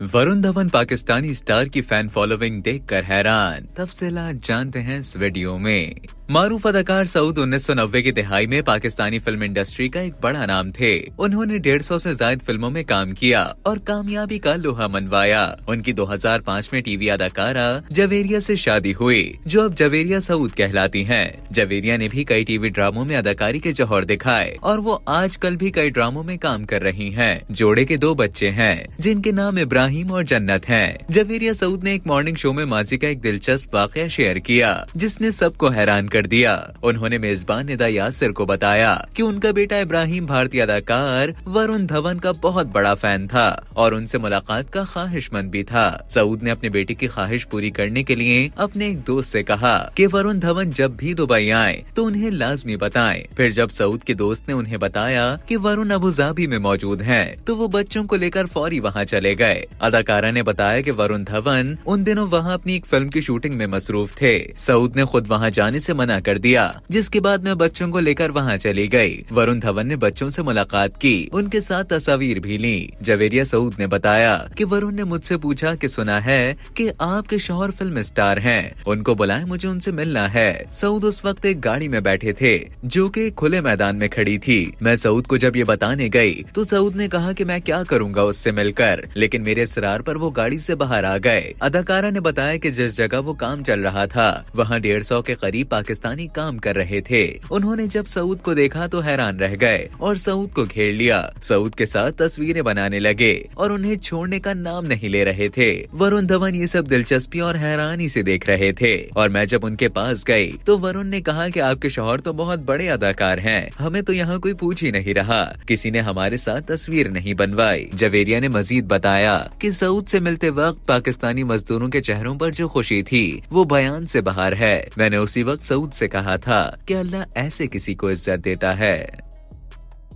Varun Dhawan Pakistani star की fan following देखकर हैरान। तफसीलात जानते हैं इस वीडियो में। मारूफ अदाकार सऊद 1990 की दिहाई में पाकिस्तानी फिल्म इंडस्ट्री का एक बड़ा नाम थे। उन्होंने 150 से ज्यादा फिल्मों में काम किया और कामयाबी का लोहा मनवाया। उनकी 2005 में टीवी अदाकारा जवेरिया से शादी हुई, जो अब जवेरिया सऊद कहलाती हैं। जवेरिया ने भी कई टीवी ड्रामों में अदाकारी के जौहर दिखाए और वो आजकल भी कई ड्रामों में काम कर रही हैं। जोड़े के 2 बच्चे हैं, जिनके नाम इब्राहिम और जन्नत हैं। जवेरिया सऊद ने एक मॉर्निंग शो में माजी का एक दिलचस्प वाकया शेयर किया, जिसने सबको हैरान कर दिया। उन्होंने मेजबान निदा यासिर को बताया कि उनका बेटा इब्राहिम भारतीय अदाकार वरुण धवन का बहुत बड़ा फैन था और उनसे मुलाकात का ख्वाहिशमंद भी था। सऊद ने अपने बेटे की ख्वाहिश पूरी करने के लिए अपने एक दोस्त से कहा कि वरुण धवन जब भी दुबई आए तो उन्हें लाजमी बताएं। फिर जब सऊद के दोस्त ने उन्हें बताया कि वरुण अबुधाबी में मौजूद हैं, तो वो बच्चों को लेकर फौरी वहाँ चले गए। अदाकारा ने बताया कि वरुण धवन उन दिनों वहाँ अपनी एक फिल्म की शूटिंग में मसरूफ थे। सऊद ने खुद वहाँ जाने से मना कर दिया, जिसके बाद मैं बच्चों को लेकर वहाँ चली गई। वरुण धवन ने बच्चों से मुलाकात की, उनके साथ तस्वीर भी ली। जवेरिया सऊद ने बताया कि वरुण ने मुझसे पूछा कि सुना है कि आपके शौहर फिल्म स्टार हैं, उनको बुलाएं, मुझे उनसे मिलना है। सऊद उस वक्त एक गाड़ी में बैठे थे जो कि खुले मैदान में खड़ी थी। मैं सऊद को जब ये बताने गई तो सऊद ने कहा कि मैं क्या करूँगा उससे मिलकर, लेकिन मेरे इसरार पर वो गाड़ी से बाहर आ गए। अदाकारा ने बताया कि जिस जगह वो काम चल रहा था वहाँ 150 के करीब पाकिस्तानी काम कर रहे थे। उन्होंने जब सऊद को देखा तो हैरान रह गए और सऊद को घेर लिया। सऊद के साथ तस्वीरें बनाने लगे और उन्हें छोड़ने का नाम नहीं ले रहे थे। वरुण धवन ये सब दिलचस्पी और हैरानी से देख रहे थे और मैं जब उनके पास गई तो वरुण ने कहा कि आपके शौहर तो बहुत बड़े अदाकार हैं, हमें तो यहाँ कोई पूछ ही नहीं रहा, किसी ने हमारे साथ तस्वीर नहीं बनवाई। जवेरिया ने मजीद बताया कि सऊद से मिलते वक्त पाकिस्तानी मजदूरों के चेहरों पर जो खुशी थी वो बयान से बाहर है। मैंने उसी वक्त सऊद से कहा था कि अल्लाह ऐसे किसी को इज्जत देता है।